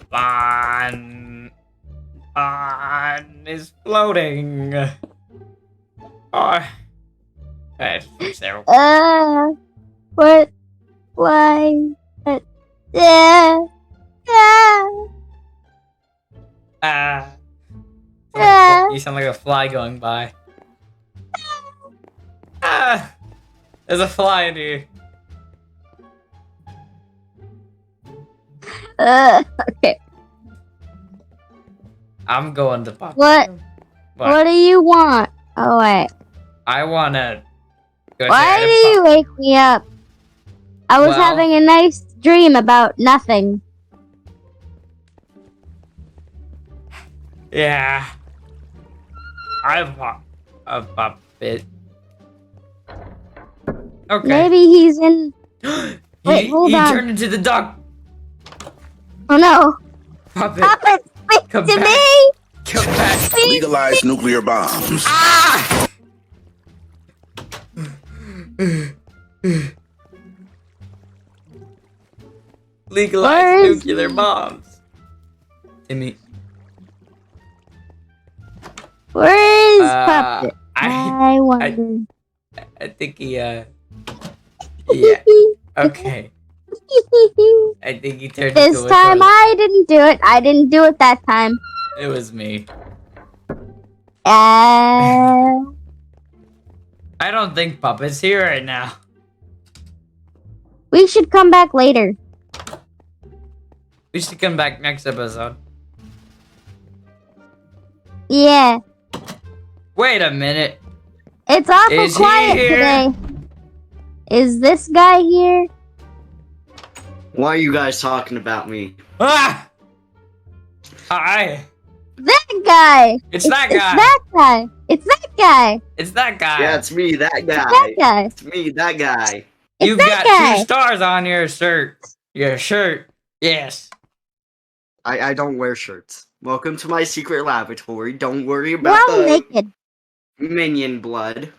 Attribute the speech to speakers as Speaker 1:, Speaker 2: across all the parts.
Speaker 1: Bon is floating. Oh, that's terrible.
Speaker 2: What? Why? Yeah.
Speaker 1: You sound like a fly going by. There's a fly in here.
Speaker 2: Okay.
Speaker 1: I'm going to pop.
Speaker 2: What do you want? Oh, wait.
Speaker 1: I wanna go
Speaker 2: Why do you wake me up? I was having a nice dream about nothing.
Speaker 1: Yeah. I've popped it. Okay.
Speaker 2: Maybe he's in... Wait, hold on.
Speaker 1: He turned into the duck.
Speaker 2: Oh no.
Speaker 1: Puppet.
Speaker 2: Puppet, speak
Speaker 1: Come
Speaker 2: to
Speaker 1: back.
Speaker 2: me.
Speaker 1: Come back.
Speaker 3: Legalize nuclear bombs.
Speaker 1: Ah! Legalize nuclear bombs. Timmy.
Speaker 2: Where is Puppet? I wonder.
Speaker 1: I think he, yeah. Okay. I think he turned into a
Speaker 2: This time I didn't do it. I didn't do it that time.
Speaker 1: It was me.
Speaker 2: I
Speaker 1: don't think Puppet's here right now.
Speaker 2: We should come back later.
Speaker 1: We should come back next episode.
Speaker 2: Yeah.
Speaker 1: Wait a minute.
Speaker 2: It's awful quiet today. Is this guy here?
Speaker 4: Why are you guys talking about me?
Speaker 1: Ah! Hi.
Speaker 2: That guy.
Speaker 1: It's that guy.
Speaker 2: It's that guy. It's that guy.
Speaker 1: It's that guy.
Speaker 4: Yeah, it's me, that guy.
Speaker 2: That guy.
Speaker 4: It's me, that guy.
Speaker 1: You've got 2 stars on your shirt. Your shirt. Yes.
Speaker 4: I don't wear shirts. Welcome to my secret laboratory. Don't worry about
Speaker 2: the naked
Speaker 4: minion blood.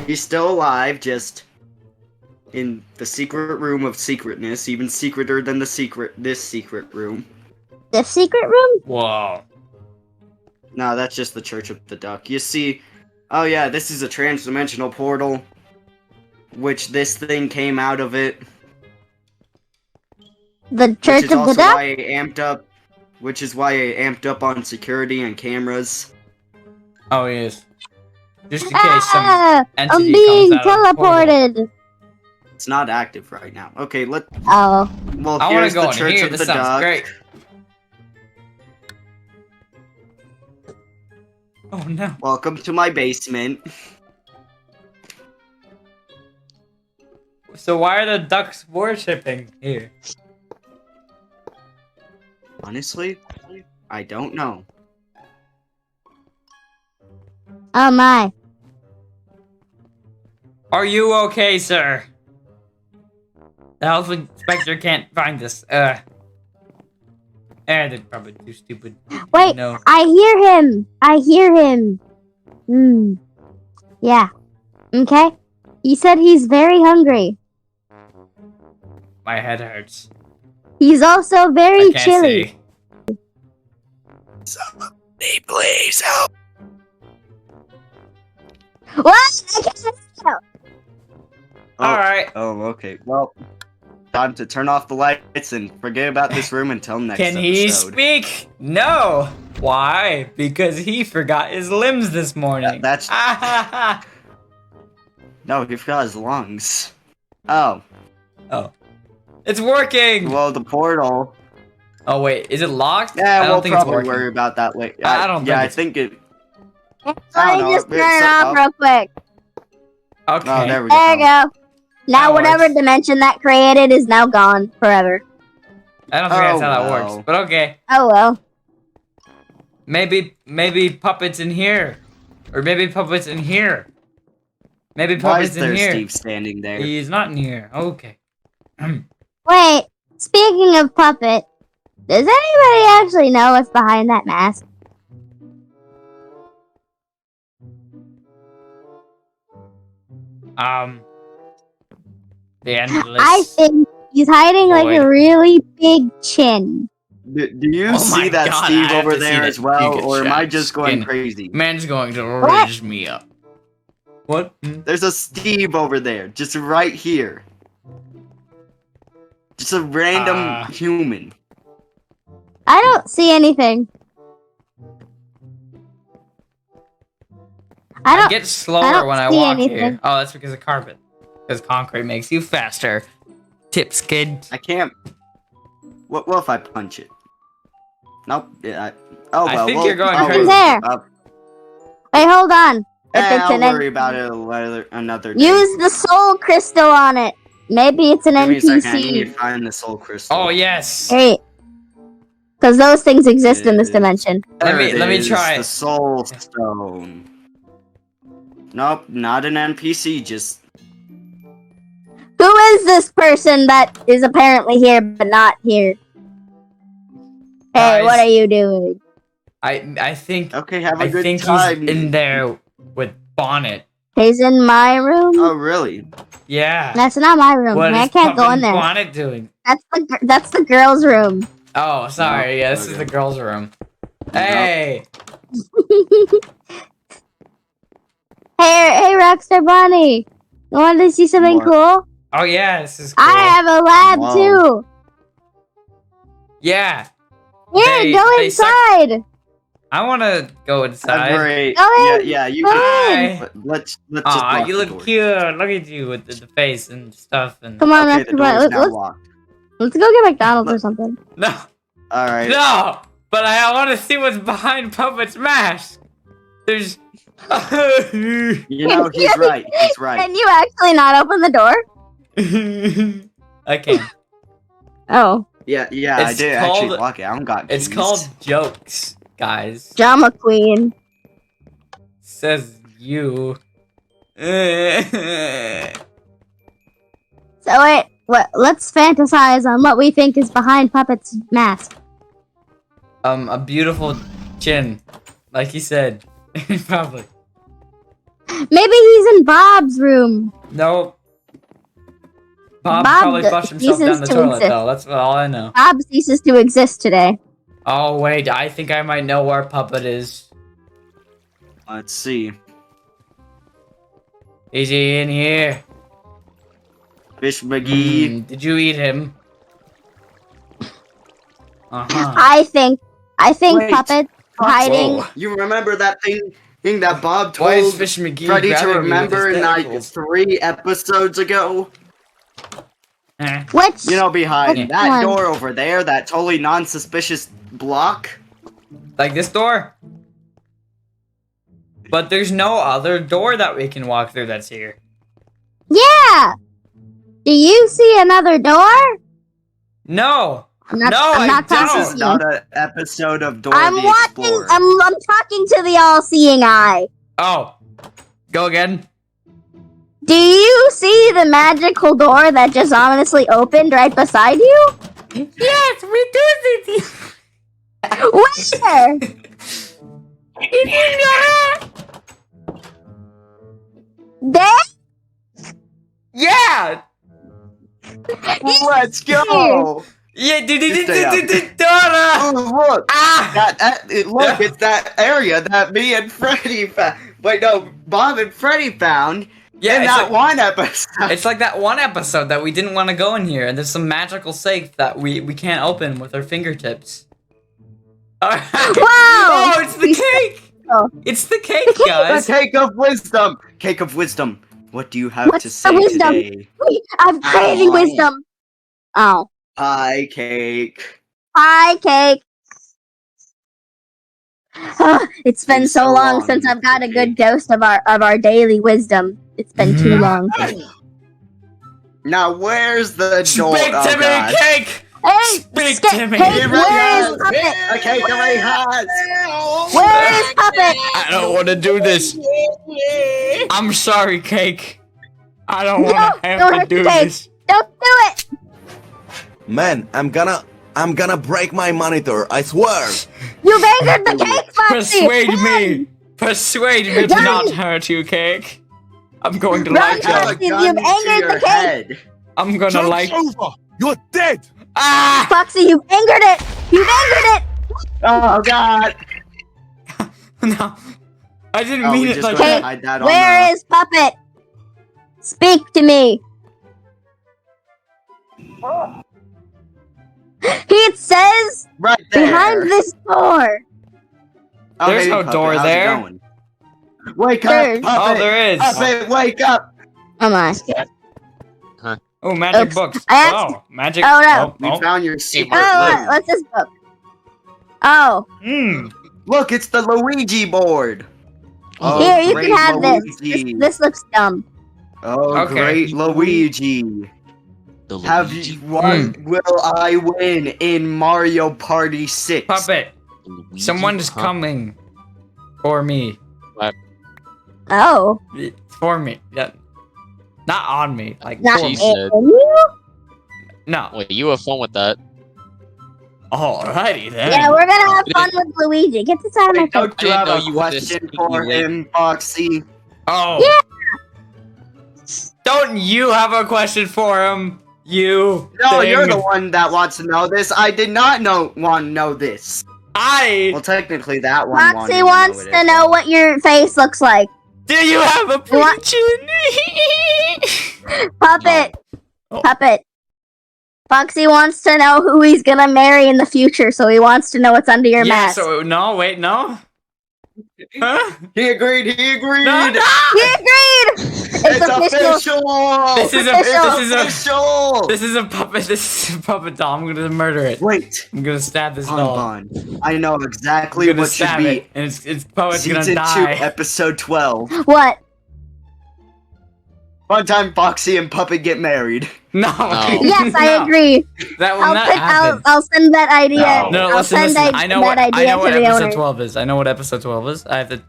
Speaker 4: He's still alive, just in the secret room of secretness, even secreter than this secret room.
Speaker 2: The secret room?
Speaker 1: Whoa.
Speaker 4: No, that's just the Church of the Duck. You see, oh yeah, this is a trans-dimensional portal, which this thing came out of it.
Speaker 2: The Church of the Duck?
Speaker 4: Which is why I amped up on security and cameras.
Speaker 1: Oh, yes. Just in case some entity
Speaker 2: I'm being
Speaker 1: comes out
Speaker 2: teleported.
Speaker 4: It's not active right now. Okay,
Speaker 2: Oh.
Speaker 4: Well,
Speaker 1: I
Speaker 4: here's
Speaker 1: go
Speaker 4: the Church of the Duck.
Speaker 1: Great. Oh no.
Speaker 4: Welcome to my basement.
Speaker 1: So why are the ducks worshipping here?
Speaker 4: Honestly, I don't know.
Speaker 2: Oh my.
Speaker 1: Are you okay, sir? The health inspector can't find us. They're probably too stupid.
Speaker 2: Wait,
Speaker 1: no.
Speaker 2: I hear him. I hear him. Yeah. Okay. He said he's very hungry.
Speaker 1: My head hurts.
Speaker 2: He's also very
Speaker 1: I can't
Speaker 2: chilly.
Speaker 1: See.
Speaker 3: Somebody please help.
Speaker 2: What? I can't see you.
Speaker 1: Alright.
Speaker 4: Oh, okay. Well, time to turn off the lights and forget about this room until next episode.
Speaker 1: Can he speak? No. Why? Because he forgot his limbs this morning.
Speaker 4: That's... No, he forgot his lungs. Oh.
Speaker 1: Oh. It's working!
Speaker 4: Well, the portal...
Speaker 1: Oh, wait. Is it locked?
Speaker 4: Yeah,
Speaker 1: I don't think
Speaker 4: probably
Speaker 1: it's working.
Speaker 4: worry about that later.
Speaker 1: I don't think
Speaker 4: Yeah, I
Speaker 1: it's...
Speaker 4: think it...
Speaker 2: Let me just turn it off real quick.
Speaker 1: Okay.
Speaker 4: Oh, there we go.
Speaker 2: There you go. Now
Speaker 1: That
Speaker 2: whatever
Speaker 1: works.
Speaker 2: dimension that created is now gone forever.
Speaker 1: I don't think that's how that works, but okay.
Speaker 2: Oh well.
Speaker 1: Maybe Puppet's in here. Or maybe Puppet's in here. Maybe Puppet's in here.
Speaker 4: Why is there Steve standing there?
Speaker 1: He's not in here. Okay.
Speaker 2: Wait, speaking of Puppet, does anybody actually know what's behind that mask?
Speaker 1: The endless.
Speaker 2: I think he's hiding like a really big chin.
Speaker 4: Do you
Speaker 1: Oh
Speaker 4: see
Speaker 1: my
Speaker 4: that
Speaker 1: God,
Speaker 4: Steve
Speaker 1: I have
Speaker 4: over
Speaker 1: to see
Speaker 4: there
Speaker 1: that
Speaker 4: as well,
Speaker 1: Giga
Speaker 4: or am I
Speaker 1: Chad
Speaker 4: just going
Speaker 1: skin.
Speaker 4: crazy?
Speaker 1: Man's going to raise me up. What?
Speaker 4: There's a Steve over there, just right here. Just a random human.
Speaker 2: I don't see anything.
Speaker 1: I get slower when I
Speaker 2: see
Speaker 1: walk
Speaker 2: anything.
Speaker 1: here. Oh, that's because of carpet. Because concrete makes you faster. Tips, kid.
Speaker 4: I can't. What if I punch it? Nope. Yeah. Oh well.
Speaker 1: I think you're going
Speaker 4: I'll
Speaker 1: crazy.
Speaker 4: worry
Speaker 2: There.
Speaker 4: about-
Speaker 2: Wait, hold on.
Speaker 4: I'll worry about it another day.
Speaker 2: Use the soul crystal on it. Maybe it's an
Speaker 4: Give me a second. I need to
Speaker 2: NPC.
Speaker 4: find the soul crystal.
Speaker 1: Oh yes.
Speaker 2: Hey, because those things exist in this
Speaker 4: It-
Speaker 2: dimension.
Speaker 1: Let me
Speaker 4: There it
Speaker 1: try
Speaker 4: is,
Speaker 1: it.
Speaker 4: The soul stone. Nope, not an NPC. Just
Speaker 2: Who is this person that is apparently here but not here? Hey, what
Speaker 1: Guys.
Speaker 2: are you doing?
Speaker 1: I think
Speaker 4: okay. Have a
Speaker 1: I
Speaker 4: good
Speaker 1: think
Speaker 4: time.
Speaker 1: he's in there with Bonnet.
Speaker 2: He's in my room.
Speaker 4: Oh really?
Speaker 1: Yeah.
Speaker 2: That's not my room.
Speaker 1: What
Speaker 2: I
Speaker 1: is
Speaker 2: can't go
Speaker 1: Puppet
Speaker 2: in there.
Speaker 1: Bonnet doing?
Speaker 2: That's the girls' room.
Speaker 1: Oh, sorry.
Speaker 4: No,
Speaker 1: Yeah, this is
Speaker 4: okay.
Speaker 1: the girls' room. Hey.
Speaker 2: Hey, Rockstar Bonnie. You want to see something
Speaker 4: What?
Speaker 2: cool?
Speaker 1: Oh yeah, this is cool.
Speaker 2: I have a lab
Speaker 4: Whoa.
Speaker 2: too.
Speaker 1: Yeah.
Speaker 2: Here, go
Speaker 1: they suck-
Speaker 2: inside.
Speaker 1: I want to go inside.
Speaker 4: Great.
Speaker 2: Go in.
Speaker 4: Yeah. You.
Speaker 2: Go
Speaker 4: Can,
Speaker 2: in.
Speaker 1: Hi.
Speaker 4: let's just.
Speaker 1: Aw,
Speaker 4: lock
Speaker 1: you
Speaker 4: the
Speaker 1: look
Speaker 4: door.
Speaker 1: cute. Look at you with the face and stuff. And
Speaker 2: Come on,
Speaker 4: Okay, the
Speaker 2: Rockstar
Speaker 4: door is
Speaker 2: Bonnie.
Speaker 4: now locked.
Speaker 2: Let's go get McDonald's or
Speaker 4: Look.
Speaker 2: something.
Speaker 1: no,
Speaker 4: All right.
Speaker 1: no. But I want to see what's behind Puppet's mask. There's.
Speaker 4: You know he's right. He's right.
Speaker 2: Can you actually not open the door?
Speaker 1: I can't.
Speaker 2: Oh,
Speaker 4: Yeah. I
Speaker 1: It's
Speaker 4: did actually
Speaker 1: called-
Speaker 4: lock it. I don't got.
Speaker 1: It's
Speaker 4: keys.
Speaker 1: called jokes, guys.
Speaker 2: Drama Queen.
Speaker 1: Says you.
Speaker 2: So wait, let's fantasize on what we think is behind Puppet's mask.
Speaker 1: A beautiful chin, like he said. Probably.
Speaker 2: Maybe he's in Bob's room.
Speaker 1: No. Bob
Speaker 2: Bob
Speaker 1: probably flushed himself
Speaker 2: ceases
Speaker 1: down the
Speaker 2: to
Speaker 1: toilet,
Speaker 2: exist.
Speaker 1: though. That's all I know.
Speaker 2: Bob ceases to exist today.
Speaker 1: Oh, wait. I think I might know where Puppet is.
Speaker 4: Let's see.
Speaker 1: Is he in here?
Speaker 4: Fish McGee.
Speaker 1: Did you eat him? Uh-huh.
Speaker 2: I think
Speaker 4: Wait.
Speaker 2: Puppet hiding.
Speaker 1: Whoa.
Speaker 4: You remember that thing that Bob
Speaker 1: Why is
Speaker 4: told
Speaker 1: Fish McGee
Speaker 4: Freddy to
Speaker 1: grabbing me with
Speaker 4: remember
Speaker 1: his
Speaker 4: in like
Speaker 1: tentacles?
Speaker 4: 3 episodes ago?
Speaker 1: Eh.
Speaker 2: Which
Speaker 4: You know, behind
Speaker 1: Yeah.
Speaker 4: that
Speaker 2: one?
Speaker 4: door over there, that totally non-suspicious block.
Speaker 1: Like this door? But there's no other door that we can walk through that's here.
Speaker 2: Yeah. Do you see another door?
Speaker 1: No!
Speaker 2: I'm not,
Speaker 1: No,
Speaker 2: I'm not
Speaker 1: I
Speaker 2: talking
Speaker 1: don't.
Speaker 4: This is
Speaker 2: to you.
Speaker 4: not an episode of Dora
Speaker 2: I'm
Speaker 4: the
Speaker 2: watching.
Speaker 4: Explorer.
Speaker 2: I'm talking to the all-seeing eye.
Speaker 1: Oh. Go again.
Speaker 2: Do you see the magical door that just ominously opened right beside you?
Speaker 1: Yes, we do see
Speaker 2: Where? There?
Speaker 1: Yeah!
Speaker 4: Let's go!
Speaker 1: Yeah,
Speaker 4: stay up.
Speaker 1: Dora!
Speaker 4: Oh, look!
Speaker 1: Ah!
Speaker 4: Look, it's that area that me and Freddy found. Wait, no, Bob and Freddy found
Speaker 1: Yeah,
Speaker 4: in
Speaker 1: it's
Speaker 4: that
Speaker 1: like,
Speaker 4: one episode.
Speaker 1: it's like that one episode that we didn't want to go in here, and there's some magical safe that we can't open with our fingertips. Alright.
Speaker 2: Wow!
Speaker 1: Oh, it's the cake!
Speaker 2: Oh.
Speaker 1: It's the cake,
Speaker 2: The cake.
Speaker 1: guys!
Speaker 4: The cake of wisdom! Cake of wisdom. What do you have
Speaker 2: What's
Speaker 4: to
Speaker 2: the
Speaker 4: say
Speaker 2: wisdom?
Speaker 4: today?
Speaker 2: I'm craving wisdom. Oh.
Speaker 4: Pie cake.
Speaker 2: Hi, cake. It's been
Speaker 4: Been
Speaker 2: so
Speaker 4: so
Speaker 2: long
Speaker 4: long,
Speaker 2: since I've got a
Speaker 4: Mr.
Speaker 2: good
Speaker 4: Cake.
Speaker 2: dose of our daily wisdom. It's been too long.
Speaker 4: Now where's the door?
Speaker 1: Speak to me, cake!
Speaker 2: Hey,
Speaker 1: Speak
Speaker 2: Ska-
Speaker 1: to me.
Speaker 2: Cake,
Speaker 4: Here
Speaker 2: where
Speaker 4: it
Speaker 2: is
Speaker 4: is.
Speaker 2: Puppet?
Speaker 4: A cake already has.
Speaker 2: Where is Puppet?
Speaker 1: I don't want to do this. I'm sorry, cake. I don't
Speaker 2: No,
Speaker 1: want to have
Speaker 2: don't
Speaker 1: to
Speaker 2: hurt the
Speaker 1: do
Speaker 2: cake.
Speaker 1: this.
Speaker 2: Don't do it!
Speaker 3: Man, I'm gonna break my monitor, I swear.
Speaker 2: You've angered the cake, Foxy!
Speaker 1: Persuade
Speaker 2: Run!
Speaker 1: me. Persuade me to
Speaker 2: Run!
Speaker 1: not hurt you, cake. I'm going to
Speaker 2: Run,
Speaker 1: like
Speaker 4: Have a
Speaker 2: Foxy,
Speaker 1: you.
Speaker 4: gun
Speaker 2: you've
Speaker 4: to
Speaker 2: angered
Speaker 4: your
Speaker 2: the cake.
Speaker 4: head.
Speaker 1: I'm gonna like.
Speaker 3: over! You're dead!
Speaker 1: Ah!
Speaker 2: Foxy, you've angered it! You ended it!
Speaker 4: Oh God!
Speaker 1: No, I didn't
Speaker 4: Oh,
Speaker 1: mean
Speaker 4: we
Speaker 1: it
Speaker 4: just
Speaker 1: like
Speaker 4: gonna
Speaker 1: that.
Speaker 4: hide that on
Speaker 2: Where
Speaker 4: the-
Speaker 2: is Puppet? Speak to me. It says
Speaker 4: right there.
Speaker 2: behind this door.
Speaker 4: Oh,
Speaker 1: There's
Speaker 4: hey,
Speaker 1: no
Speaker 4: Puppet,
Speaker 1: door
Speaker 4: how's
Speaker 1: there.
Speaker 4: It going? Wake
Speaker 2: There's-
Speaker 4: up, Puppet!
Speaker 1: Oh, there is.
Speaker 4: Puppet, wake up!
Speaker 2: Oh my.
Speaker 1: Oh, magic
Speaker 2: Oops.
Speaker 1: books.
Speaker 2: I asked-
Speaker 1: Wow, magic.
Speaker 2: Oh, no.
Speaker 4: We
Speaker 1: Oh.
Speaker 4: found your secret
Speaker 2: Oh,
Speaker 4: room.
Speaker 2: what's this book? Oh,
Speaker 1: Hmm.
Speaker 4: Look, it's the Luigi board. Oh,
Speaker 2: here, you
Speaker 4: great
Speaker 2: can have this.
Speaker 4: Luigi.
Speaker 2: This looks dumb.
Speaker 4: Oh,
Speaker 1: Okay.
Speaker 4: great Luigi.
Speaker 5: The
Speaker 4: Have
Speaker 5: Luigi.
Speaker 4: you, what will I win in Mario Party 6?
Speaker 1: Puppet,
Speaker 5: Luigi?
Speaker 1: someone is
Speaker 5: Huh?
Speaker 1: coming for me.
Speaker 2: Oh,
Speaker 1: For me. Yeah. Not on me. Like
Speaker 2: not
Speaker 1: for
Speaker 5: She
Speaker 1: me.
Speaker 5: said-
Speaker 2: you?
Speaker 1: No.
Speaker 5: Wait, you have fun with that.
Speaker 1: Alrighty then.
Speaker 2: Yeah, we're gonna have fun with Luigi. Get this out of my
Speaker 4: Wait,
Speaker 2: face.
Speaker 4: don't you
Speaker 5: I
Speaker 4: have
Speaker 5: didn't know
Speaker 4: a
Speaker 5: you were this
Speaker 4: question
Speaker 5: sneaky
Speaker 4: for
Speaker 5: late.
Speaker 4: him, Foxy?
Speaker 1: Oh.
Speaker 2: Yeah.
Speaker 1: Don't you have a question for him? You.
Speaker 4: No,
Speaker 1: thing.
Speaker 4: you're the one that wants to know this. I did not want to know this.
Speaker 1: I.
Speaker 4: Well, technically, that one
Speaker 2: Foxy wants to know what your face looks like.
Speaker 1: Do you have a
Speaker 2: You want-
Speaker 1: chin?
Speaker 2: Puppet.
Speaker 1: Oh.
Speaker 2: Puppet. Foxy wants to know who he's gonna marry in the future, so he wants to know what's under your
Speaker 1: Yeah.
Speaker 2: mask.
Speaker 1: So no. Wait. No. Huh?
Speaker 4: He agreed. He agreed.
Speaker 1: No. No.
Speaker 2: He agreed! It's official.
Speaker 1: This is a.
Speaker 2: Official.
Speaker 1: This is a.
Speaker 4: official.
Speaker 1: This is a puppet. This is a puppet doll. I'm gonna murder it.
Speaker 4: Wait,
Speaker 1: I'm gonna stab this doll.
Speaker 4: Bonbon. I know exactly
Speaker 1: I'm gonna
Speaker 4: what should
Speaker 1: stab
Speaker 4: be
Speaker 1: it, and it's puppet's gonna
Speaker 4: Season 2,
Speaker 1: die.
Speaker 4: Episode 12.
Speaker 2: What?
Speaker 4: One time Foxy and Puppet get married.
Speaker 1: No.
Speaker 5: No.
Speaker 2: Yes, I
Speaker 1: No.
Speaker 2: agree.
Speaker 1: That will
Speaker 2: I'll,
Speaker 1: not
Speaker 2: put,
Speaker 1: happen.
Speaker 2: I'll send that idea.
Speaker 1: No,
Speaker 2: I'll
Speaker 1: listen,
Speaker 2: send
Speaker 1: listen. I know what
Speaker 2: that
Speaker 1: I
Speaker 2: idea
Speaker 1: know what
Speaker 2: to the
Speaker 1: episode
Speaker 2: owner.
Speaker 1: 12 is. I know what episode 12 is. I have to.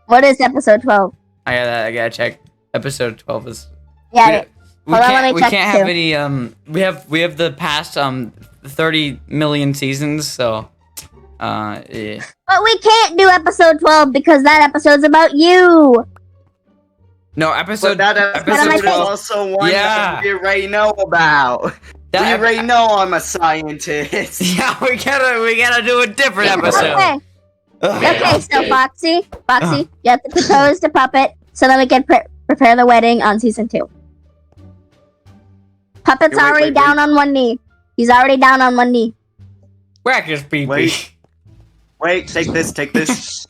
Speaker 2: What is episode 12?
Speaker 1: I gotta check. Episode 12 is.
Speaker 2: Yeah,
Speaker 1: We
Speaker 2: Hold on,
Speaker 1: can't.
Speaker 2: let me
Speaker 1: We
Speaker 2: check
Speaker 1: can't have
Speaker 2: too.
Speaker 1: any. We have the past 30 million seasons. So. Yeah.
Speaker 2: but we can't do episode 12 because that episode's about you.
Speaker 1: No,
Speaker 4: But
Speaker 1: episode.
Speaker 4: that
Speaker 2: Get
Speaker 4: episode
Speaker 2: on
Speaker 4: is
Speaker 2: my face.
Speaker 4: also one
Speaker 1: Yeah.
Speaker 4: that we already know about.
Speaker 1: That
Speaker 4: we
Speaker 1: ep-
Speaker 4: already know I'm a scientist.
Speaker 1: Yeah, we gotta do a different episode.
Speaker 2: Okay.
Speaker 1: Ugh.
Speaker 2: Okay, so Foxy, you have to propose to Puppet so that we can prepare the wedding on season 2. Puppet's
Speaker 4: Wait,
Speaker 2: already
Speaker 4: wait,
Speaker 2: down on one knee. He's already down on one knee.
Speaker 1: Whack his pee-pee.
Speaker 4: Wait. Wait, take this, take this.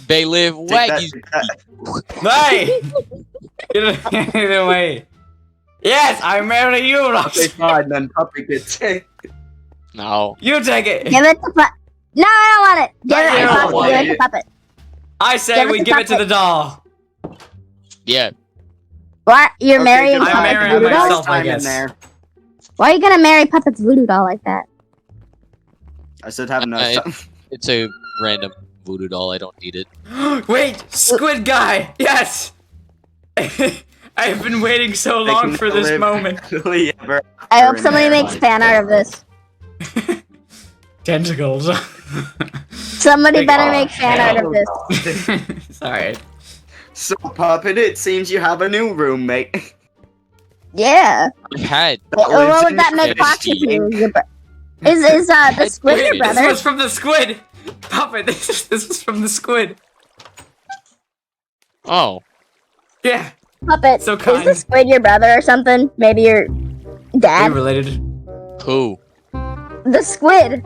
Speaker 5: They live
Speaker 4: Take that,
Speaker 5: waggy.
Speaker 4: take that.
Speaker 1: Hey! Get it away. Yes, I marry you,
Speaker 4: Okay,
Speaker 1: Roxy.
Speaker 4: fine, then Puppet gets it.
Speaker 5: No.
Speaker 1: You take it.
Speaker 2: Give it to Puppet. No, I don't want it. Give
Speaker 1: I
Speaker 2: it to
Speaker 1: don't
Speaker 2: Foxy.
Speaker 4: want
Speaker 2: Give it
Speaker 4: it.
Speaker 2: to Puppet.
Speaker 1: I say
Speaker 2: Give it
Speaker 1: we
Speaker 2: to
Speaker 1: give it to
Speaker 2: Puppet.
Speaker 1: the doll.
Speaker 5: Yeah.
Speaker 2: What? You're
Speaker 4: Okay,
Speaker 2: marrying
Speaker 4: good.
Speaker 1: I'm
Speaker 2: Puppet's
Speaker 1: marrying
Speaker 2: voodoo doll?
Speaker 1: myself, I
Speaker 4: Time in
Speaker 1: guess.
Speaker 4: there.
Speaker 2: Why are you gonna marry Puppet's voodoo doll like that?
Speaker 4: I said have enough
Speaker 5: Uh,
Speaker 4: time.
Speaker 5: It's a random voodoo doll. I don't need it.
Speaker 1: Wait, squid guy. Yes. I've been waiting so
Speaker 4: They
Speaker 1: long
Speaker 4: can
Speaker 1: for this
Speaker 4: live
Speaker 1: moment.
Speaker 4: happily ever
Speaker 2: I hope
Speaker 4: in
Speaker 2: somebody
Speaker 4: there.
Speaker 2: makes fan art of this.
Speaker 1: Tentacles.
Speaker 2: Somebody
Speaker 1: Big
Speaker 2: better
Speaker 1: aw.
Speaker 2: make fan art of this.
Speaker 1: Sorry.
Speaker 4: So, Puppet, it seems you have a new roommate.
Speaker 2: Yeah.
Speaker 5: I had.
Speaker 4: that
Speaker 2: Well,
Speaker 4: lives
Speaker 2: what would
Speaker 4: in
Speaker 2: that make
Speaker 4: your
Speaker 2: Foxy
Speaker 4: steam.
Speaker 2: do? Is the squid your
Speaker 5: Wait,
Speaker 1: This
Speaker 2: brother?
Speaker 1: was from the squid. Puppet. This was from the squid.
Speaker 5: Oh.
Speaker 1: Yeah.
Speaker 2: Puppet,
Speaker 1: So
Speaker 2: is
Speaker 1: kind.
Speaker 2: the squid your brother or something? Maybe your
Speaker 1: Are you
Speaker 2: dad?
Speaker 1: related?
Speaker 5: Who?
Speaker 2: The squid.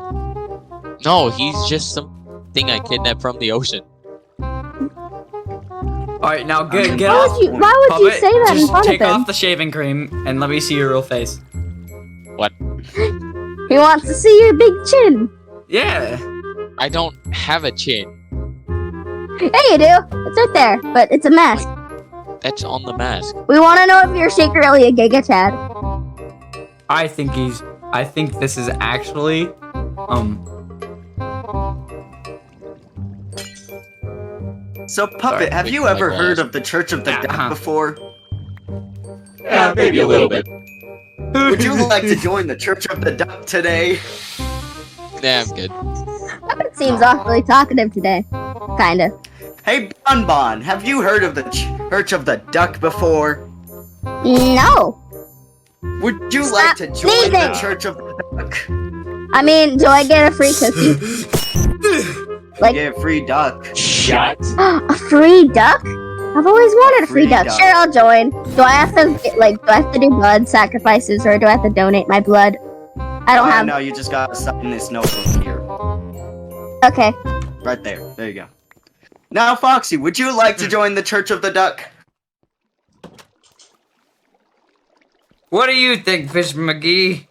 Speaker 5: No, he's just something I kidnapped from the ocean.
Speaker 1: All right, now get
Speaker 2: Why
Speaker 1: off.
Speaker 2: would you
Speaker 1: Puppet,
Speaker 2: say that in
Speaker 1: just
Speaker 2: front of
Speaker 1: take
Speaker 2: him?
Speaker 1: off the shaving cream and let me see your real face.
Speaker 5: What?
Speaker 2: He wants to see your big chin.
Speaker 1: Yeah.
Speaker 5: I don't have a chin.
Speaker 2: Yeah, you do. It's right there, but it's a mask.
Speaker 5: That's on the mask.
Speaker 2: We want to know if you're secretly a Giga Chad.
Speaker 1: I think this is actually
Speaker 4: So, Puppet,
Speaker 1: Sorry,
Speaker 4: have you
Speaker 5: my
Speaker 4: ever
Speaker 5: glass.
Speaker 4: heard of the Church of the
Speaker 1: Yeah,
Speaker 4: Duck
Speaker 1: uh-huh.
Speaker 4: before?
Speaker 5: Yeah, maybe a little bit.
Speaker 4: Would you like to join the Church of the Duck today?
Speaker 5: Nah, I'm good.
Speaker 2: Puppet seems awfully talkative today. Kinda.
Speaker 4: Hey, Bonbon, have you heard of the Church of the Duck before?
Speaker 2: No.
Speaker 4: Would you
Speaker 2: Stop
Speaker 4: like to join the
Speaker 2: sneezing.
Speaker 4: Church of the Duck?
Speaker 2: I mean, do I get a free cookie? Like
Speaker 4: Get a free duck.
Speaker 6: Shut.
Speaker 2: a free duck? I've always wanted a free
Speaker 4: Free
Speaker 2: duck.
Speaker 4: duck.
Speaker 2: Sure, I'll join. Do I have to do I have to do blood sacrifices or do I have to donate my blood? I don't have.
Speaker 4: No, you just gotta sign this notebook here.
Speaker 2: Okay.
Speaker 4: Right there. There you go. Now, Foxy, would you like to join the Church of the Duck?
Speaker 1: What do you think, Fish McGee?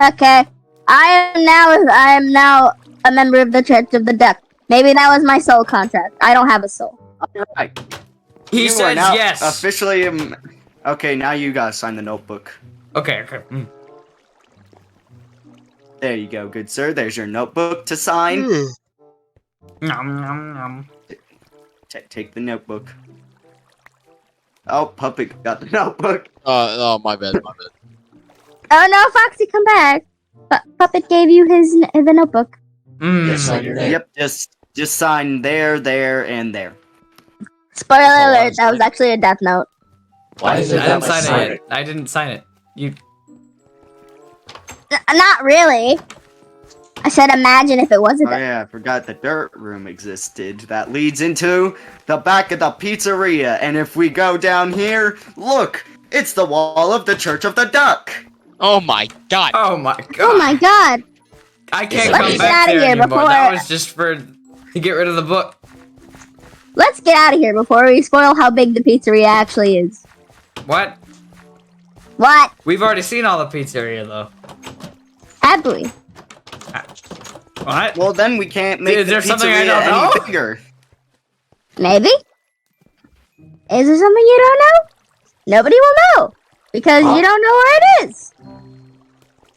Speaker 2: Okay. I am now a member of the Church of the Duck. Maybe that was my soul contract. I don't have a soul.
Speaker 4: Alright.
Speaker 1: He
Speaker 4: You are
Speaker 1: says
Speaker 4: now
Speaker 1: yes.
Speaker 4: Officially. Okay, now you gotta sign the notebook.
Speaker 1: Okay.
Speaker 4: There you go, good sir. There's your notebook to sign.
Speaker 1: Nom, nom, nom.
Speaker 4: Take the notebook. Oh, Puppet got the notebook.
Speaker 5: Oh, my bad, my bad.
Speaker 2: Oh no, Foxy, come back. Puppet gave you the notebook.
Speaker 6: Just sign your name.
Speaker 4: Yep, just sign there, and there.
Speaker 2: Spoiler
Speaker 5: all
Speaker 2: alert,
Speaker 5: I'm
Speaker 2: that was
Speaker 5: saying.
Speaker 2: actually a death note.
Speaker 6: Why
Speaker 1: I
Speaker 6: is it that
Speaker 1: didn't
Speaker 6: much
Speaker 1: sign it yet. I didn't sign it. You.
Speaker 2: Not really. I said imagine if it was a
Speaker 4: Oh
Speaker 2: death.
Speaker 4: yeah, I forgot the dirt room existed. That leads into the back of the pizzeria. And if we go down here, look, it's the wall of the Church of the Duck.
Speaker 5: Oh my god.
Speaker 1: Oh my god.
Speaker 2: Oh my god.
Speaker 1: I can't
Speaker 6: Let's
Speaker 1: come
Speaker 6: get
Speaker 1: back
Speaker 2: outta
Speaker 1: there
Speaker 2: here
Speaker 1: anymore.
Speaker 2: before-
Speaker 1: That was just to get rid of the book.
Speaker 2: Let's get out of here before we spoil how big the pizzeria actually is.
Speaker 1: What?
Speaker 2: What?
Speaker 1: We've already seen all the pizzeria though.
Speaker 2: Have we?
Speaker 1: What?
Speaker 4: Well, then we can't make
Speaker 1: Is
Speaker 4: the
Speaker 1: there something I
Speaker 4: pizzeria
Speaker 1: don't
Speaker 4: any
Speaker 1: know?
Speaker 4: bigger.
Speaker 2: Maybe? Is there something you don't know? Nobody will know. Because you don't know where it is.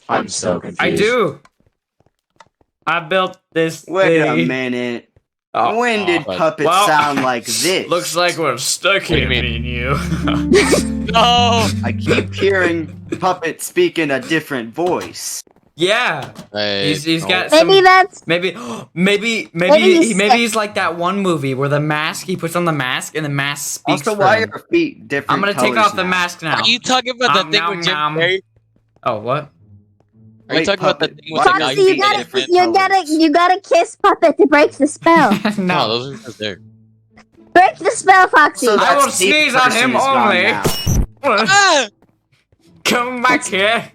Speaker 6: I'm so confused.
Speaker 1: I do. I built this
Speaker 4: Wait a
Speaker 1: thing.
Speaker 4: minute.
Speaker 1: Oh,
Speaker 4: When did
Speaker 5: but-
Speaker 4: Puppet
Speaker 1: well,
Speaker 4: sound like this?
Speaker 1: Looks like we're stuck
Speaker 5: What do you
Speaker 1: here,
Speaker 5: mean?
Speaker 1: me and you.
Speaker 5: No.
Speaker 4: I keep hearing Puppet speak in a different voice.
Speaker 1: Yeah.
Speaker 5: Hey,
Speaker 1: He's
Speaker 5: no.
Speaker 1: got
Speaker 2: Maybe
Speaker 1: some.
Speaker 2: that's...
Speaker 1: Maybe
Speaker 2: Maybe
Speaker 1: he's like that one movie where the mask, he puts on the mask and the mask speaks
Speaker 4: Also,
Speaker 1: for
Speaker 4: why
Speaker 1: him.
Speaker 4: are feet different?
Speaker 1: I'm gonna take
Speaker 4: colors
Speaker 1: off the
Speaker 4: now?
Speaker 1: mask now.
Speaker 5: Are you talking about the
Speaker 1: Nom,
Speaker 5: thing
Speaker 1: nom,
Speaker 5: with Jim
Speaker 1: nom.
Speaker 5: Carrey?
Speaker 1: Oh, what?
Speaker 5: Are you
Speaker 4: Wait,
Speaker 5: talking about the
Speaker 4: Puppet,
Speaker 5: thing with the
Speaker 4: why
Speaker 5: guy
Speaker 4: are
Speaker 2: Foxy,
Speaker 5: who's
Speaker 2: you
Speaker 4: feet
Speaker 2: gotta,
Speaker 4: different
Speaker 2: you gotta kiss Puppet to break the spell.
Speaker 5: No,
Speaker 1: No.
Speaker 5: those are just there.
Speaker 2: Break the spell, Foxy.
Speaker 4: So
Speaker 1: I
Speaker 4: that
Speaker 1: will
Speaker 4: Steve
Speaker 1: sneeze on
Speaker 4: person
Speaker 1: him
Speaker 4: is gone
Speaker 1: only.
Speaker 4: now.
Speaker 5: Ah!
Speaker 1: Come back here.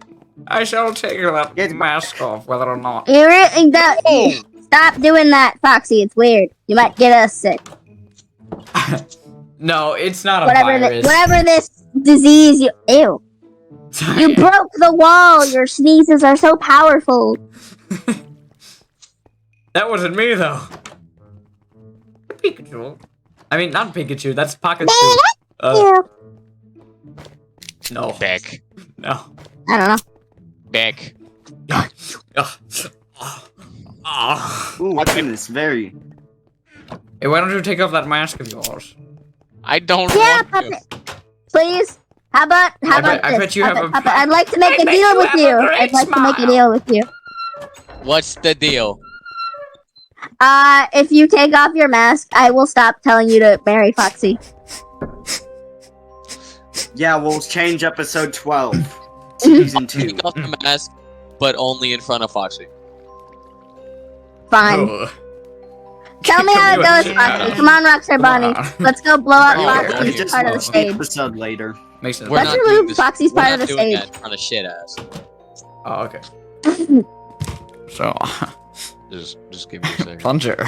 Speaker 1: I shall take that
Speaker 4: Get
Speaker 1: mask off, whether or not.
Speaker 2: You really don't... Stop doing that, Foxy. It's weird. You might get us sick.
Speaker 1: No, it's not a
Speaker 2: Whatever,
Speaker 1: virus.
Speaker 2: whatever this disease you... Ew. You broke the wall. Your sneezes are so powerful.
Speaker 1: That wasn't me though. Pikachu. I mean, not Pikachu. That's Pikachu.
Speaker 2: Ew.
Speaker 1: No.
Speaker 5: Back.
Speaker 1: No.
Speaker 2: I don't know.
Speaker 5: Back.
Speaker 4: Ooh, what's in this very...
Speaker 1: Hey, why don't you take off that mask of yours?
Speaker 5: I don't
Speaker 2: Yeah,
Speaker 5: want to.
Speaker 2: Puppet. Please. How about
Speaker 1: I
Speaker 2: this?
Speaker 1: bet you have
Speaker 2: Puppet,
Speaker 1: a-
Speaker 2: Puppet, I'd like to make
Speaker 1: I
Speaker 2: a
Speaker 1: bet
Speaker 2: deal
Speaker 1: you
Speaker 2: with
Speaker 1: have a
Speaker 2: you.
Speaker 1: great
Speaker 2: I'd like to make a
Speaker 1: smile.
Speaker 2: deal with you.
Speaker 5: What's the deal?
Speaker 2: If you take off your mask, I will stop telling you to marry Foxy.
Speaker 4: Yeah, we'll change episode 12. Season 2.
Speaker 5: Take off the mask, but only in front of Foxy.
Speaker 2: Fine.
Speaker 1: Ugh.
Speaker 2: Tell me how it
Speaker 1: You
Speaker 2: goes,
Speaker 1: a-
Speaker 2: Foxy. Come on, Rockstar Bunny.
Speaker 1: on.
Speaker 2: Let's go blow up
Speaker 5: Oh,
Speaker 4: We'll
Speaker 2: Foxy's
Speaker 5: just
Speaker 2: part of the
Speaker 4: watch the
Speaker 2: stage.
Speaker 4: episode later.
Speaker 1: Makes sense.
Speaker 5: We're
Speaker 2: Let's
Speaker 5: not
Speaker 2: remove
Speaker 5: doing this.
Speaker 2: Foxy's
Speaker 5: We're
Speaker 2: part
Speaker 5: not
Speaker 2: of the
Speaker 5: doing
Speaker 2: stage.
Speaker 5: that in front of shit ass.
Speaker 1: Oh, okay. So,
Speaker 5: Just give me a second.
Speaker 1: plunger.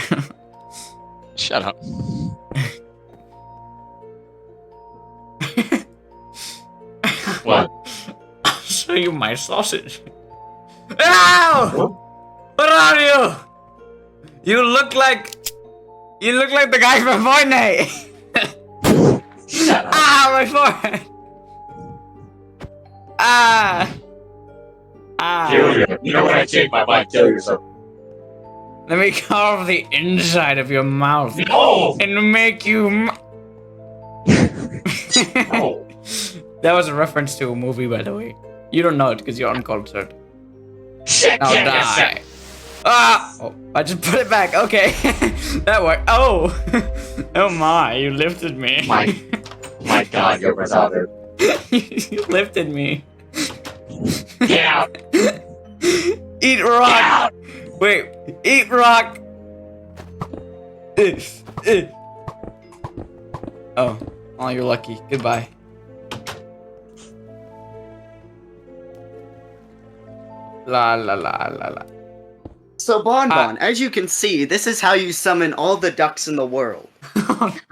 Speaker 5: Shut up.
Speaker 6: What?
Speaker 1: I'll show you my sausage. Ow! What are you? You look like the guy from Fortnite.
Speaker 6: Shut up.
Speaker 1: Ah, my forehead. Ah.
Speaker 6: Kill you. You know when I change my mind, kill yourself.
Speaker 1: Let me carve the inside of your mouth
Speaker 6: No!
Speaker 1: and make you.
Speaker 6: No.
Speaker 1: That was a reference to a movie, by the way. You don't know it because you're uncultured.
Speaker 6: Shit,
Speaker 1: Now
Speaker 6: can't get
Speaker 1: die.
Speaker 6: sick.
Speaker 1: Ah! Oh, I just put it back. Okay, that worked. Oh, oh my! You lifted me.
Speaker 6: My God, you're retarded.
Speaker 1: You lifted me.
Speaker 6: Get out.
Speaker 1: Eat rock. Wait, eat rock. Oh, you're lucky. Goodbye. La la la la la.
Speaker 4: So Bonbon, as you can see, this is how you summon all the ducks in the world.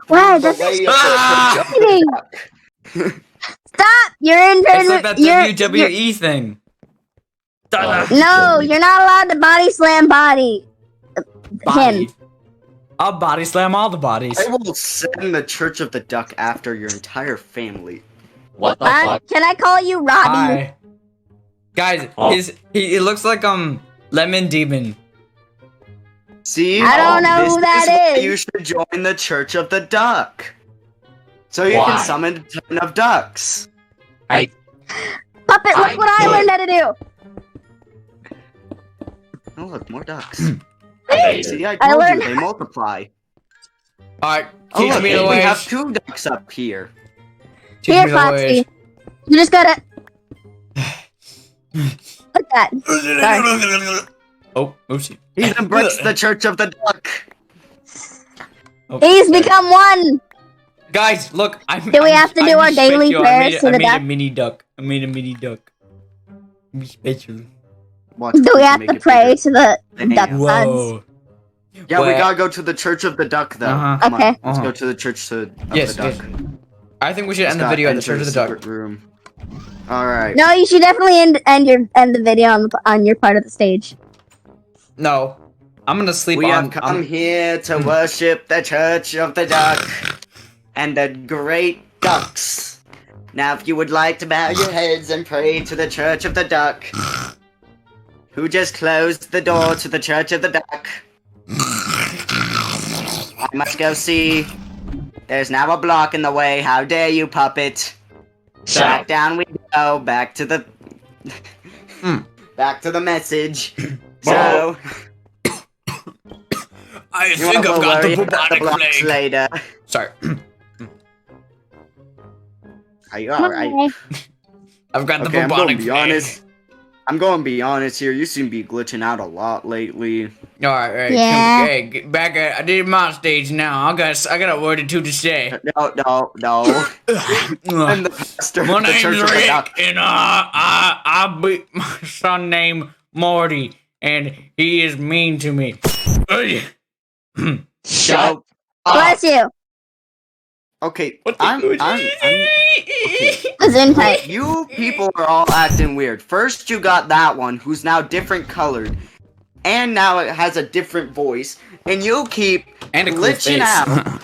Speaker 2: Wow,
Speaker 4: The
Speaker 2: that's
Speaker 4: way of
Speaker 1: Ah!
Speaker 4: the
Speaker 2: exciting.
Speaker 4: duck.
Speaker 2: Stop! You're in.
Speaker 1: It's like that WWE thing.
Speaker 2: No, you're not allowed to body slam body.
Speaker 1: Body.
Speaker 2: Him.
Speaker 1: I'll body slam all the bodies.
Speaker 4: I will send the Church of the Duck after your entire family.
Speaker 6: What the fuck?
Speaker 2: Can I call you Robbie?
Speaker 1: Hi. Guys,
Speaker 6: Oh.
Speaker 1: he looks like Lemon Demon.
Speaker 4: See?
Speaker 2: I don't know
Speaker 4: This
Speaker 2: who that
Speaker 4: why
Speaker 2: is.
Speaker 4: You should join the Church of the Duck. So you
Speaker 6: Why?
Speaker 4: can summon a ton of ducks.
Speaker 2: Puppet, look what I learned how to do.
Speaker 4: Oh look, more ducks.
Speaker 6: Amazing.
Speaker 4: See, I
Speaker 2: I
Speaker 4: told you,
Speaker 2: learned-
Speaker 4: they multiply.
Speaker 1: Alright,
Speaker 4: Oh
Speaker 1: teach
Speaker 4: look,
Speaker 1: me the
Speaker 4: we
Speaker 1: ways.
Speaker 4: have 2 ducks up here.
Speaker 1: Teach
Speaker 2: Here,
Speaker 1: me the
Speaker 2: Foxy.
Speaker 1: ways.
Speaker 2: You just gotta. Look at that.
Speaker 1: Oh, oopsie.
Speaker 4: He's embraced the Church of the Duck.
Speaker 1: Oh,
Speaker 2: He's
Speaker 1: sorry.
Speaker 2: become one.
Speaker 1: Guys, look,
Speaker 2: Do we have to do our daily prayers to
Speaker 1: I
Speaker 2: the
Speaker 1: made a
Speaker 2: duck?
Speaker 1: mini duck. I made a mini duck. I'm special.
Speaker 4: Watch,
Speaker 2: Do we
Speaker 4: can
Speaker 2: have
Speaker 4: make
Speaker 2: to
Speaker 4: it
Speaker 2: pray
Speaker 4: bigger.
Speaker 2: to the
Speaker 4: Damn.
Speaker 2: duck gods?
Speaker 1: Whoa.
Speaker 4: Yeah, we
Speaker 1: Well-
Speaker 4: gotta go to the Church of the Duck, though.
Speaker 1: Uh-huh.
Speaker 4: Come
Speaker 2: Okay.
Speaker 4: on, let's
Speaker 1: Uh-huh.
Speaker 4: go to the Church of
Speaker 1: Yes,
Speaker 4: the Duck.
Speaker 1: yes. I think we should
Speaker 4: Let's
Speaker 1: end the
Speaker 4: go
Speaker 1: video at the
Speaker 4: enter
Speaker 1: Church of the Duck.
Speaker 4: secret room. All right.
Speaker 2: No, you should definitely end the video on your part of the stage.
Speaker 1: No. I'm gonna sleep
Speaker 4: We
Speaker 1: on.
Speaker 4: have come here to worship the Church of the Duck and the great ducks. Now, if you would like to bow your heads and pray to the Church of the Duck, who just closed the door to the Church of the Duck, I must go see. There's now a block in the way. How dare you, puppet?
Speaker 6: Shut
Speaker 4: Back
Speaker 6: up.
Speaker 4: down we go. Back to the. Back to the message. So.
Speaker 1: I
Speaker 4: You
Speaker 1: think
Speaker 4: won't
Speaker 1: I've got the
Speaker 4: worry about the
Speaker 1: bubonic
Speaker 4: blocks
Speaker 1: plague.
Speaker 4: later.
Speaker 1: Sorry.
Speaker 4: Are you alright?
Speaker 1: I've got the
Speaker 4: Okay, I'm
Speaker 1: bubonic
Speaker 4: gonna be
Speaker 1: plague.
Speaker 4: honest. I'm gonna be honest here. You seem to be glitching out a lot lately.
Speaker 1: Alright, alright.
Speaker 2: Yeah.
Speaker 1: Hey, get back at I did my stage now. I got a word or two to say.
Speaker 4: No. I'm the pastor
Speaker 1: My
Speaker 4: of the Church
Speaker 1: name's
Speaker 4: of the
Speaker 1: Rick,
Speaker 4: Duck.
Speaker 1: and I beat my son named Morty, and he is mean to me.
Speaker 6: Shut up.
Speaker 2: Bless you.
Speaker 4: Okay,
Speaker 1: What the
Speaker 4: I'm
Speaker 1: okay.
Speaker 2: Gesundheit.
Speaker 4: You people are all acting weird. First you got that one, who's now different colored, and now it has a different voice, and you keep
Speaker 1: And a cool
Speaker 4: glitching
Speaker 1: face.
Speaker 4: out.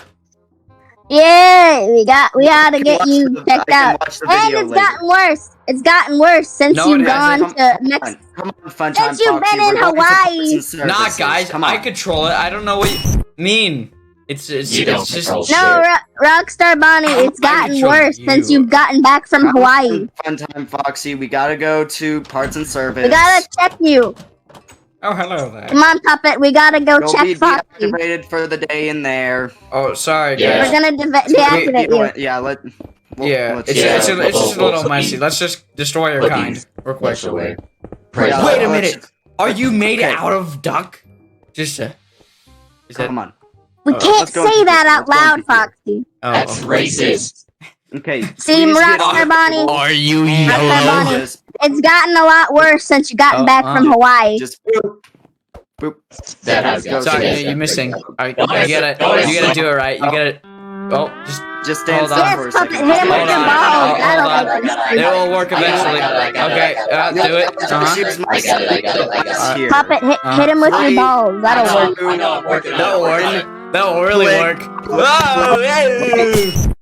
Speaker 2: Yeah, we gotta get
Speaker 4: Watch
Speaker 2: you
Speaker 4: the-
Speaker 2: checked
Speaker 4: I can
Speaker 2: out.
Speaker 4: watch the
Speaker 2: And
Speaker 4: video
Speaker 2: it's
Speaker 4: later.
Speaker 2: gotten worse. It's gotten worse since
Speaker 1: No,
Speaker 2: you've
Speaker 1: it hasn't.
Speaker 2: gone to Mexico.
Speaker 4: Come on, fun
Speaker 2: Since
Speaker 4: time,
Speaker 2: you've
Speaker 4: Foxy.
Speaker 2: been in
Speaker 4: We're going to
Speaker 2: Hawaii.
Speaker 4: parts and services.
Speaker 1: Nah, guys,
Speaker 4: Come on.
Speaker 1: I control it. I don't know what you mean. It's
Speaker 6: You don't
Speaker 1: it's just
Speaker 6: control
Speaker 2: No, Rockstar Bonnie, it's gotten
Speaker 1: control
Speaker 2: worse
Speaker 1: you.
Speaker 2: since you've gotten back from Hawaii.
Speaker 4: Fun time, Foxy. We gotta go to parts and service.
Speaker 2: We gotta check you.
Speaker 1: Oh, hello there.
Speaker 2: Come on, Puppet. We gotta go
Speaker 4: You'll
Speaker 2: check
Speaker 4: be
Speaker 2: Foxy.
Speaker 4: deactivated for the day in there.
Speaker 1: Oh, sorry,
Speaker 6: Yeah.
Speaker 1: guys.
Speaker 2: We're gonna deactivate you.
Speaker 4: Yeah,
Speaker 1: Yeah,
Speaker 4: let's-
Speaker 1: it's
Speaker 6: Yeah,
Speaker 1: just a
Speaker 6: we'll-
Speaker 1: little
Speaker 6: we'll-
Speaker 1: messy. Let's just destroy your
Speaker 6: we'll
Speaker 1: kind
Speaker 6: be-
Speaker 1: real quick.
Speaker 6: Watch away. Praise
Speaker 4: Yeah,
Speaker 6: God.
Speaker 1: Wait a
Speaker 4: let's-
Speaker 1: minute. Are you made
Speaker 4: Okay.
Speaker 1: out of duck? Just is that?
Speaker 4: Come on.
Speaker 2: We can't
Speaker 4: let's go
Speaker 2: say
Speaker 4: into
Speaker 2: that
Speaker 4: it.
Speaker 2: out
Speaker 4: Let's go
Speaker 2: loud,
Speaker 4: into it.
Speaker 2: Foxy.
Speaker 1: Oh,
Speaker 6: That's
Speaker 1: okay.
Speaker 6: racist.
Speaker 4: Okay.
Speaker 2: See,
Speaker 4: please get on
Speaker 2: Rockstar
Speaker 4: the
Speaker 2: Bonnie.
Speaker 4: table
Speaker 1: Are you
Speaker 4: and
Speaker 2: Rockstar
Speaker 1: yellow?
Speaker 2: Bonnie.
Speaker 4: just-
Speaker 2: It's gotten a lot worse since you gotten
Speaker 1: Oh,
Speaker 2: back from Hawaii.
Speaker 4: Just boop. Boop.
Speaker 6: That has
Speaker 4: Go
Speaker 6: got
Speaker 1: Sorry,
Speaker 4: to
Speaker 1: you're missing. You
Speaker 6: Don't
Speaker 1: gotta do it right. You gotta. Oh,
Speaker 4: Just stand
Speaker 1: Hold on.
Speaker 4: still
Speaker 2: Yes,
Speaker 4: for a
Speaker 2: Puppet,
Speaker 4: second.
Speaker 2: hit him with
Speaker 1: Hold
Speaker 2: your
Speaker 1: on.
Speaker 2: balls.
Speaker 1: Hold
Speaker 2: That'll
Speaker 1: on.
Speaker 2: make him
Speaker 1: it will work eventually. Okay, do it.
Speaker 4: Here's my
Speaker 6: I
Speaker 4: here.
Speaker 2: Puppet, hit him with your balls. That'll work.
Speaker 6: I know I'm working on it.
Speaker 1: That'll work. That'll really
Speaker 4: Click.
Speaker 1: work. Whoa!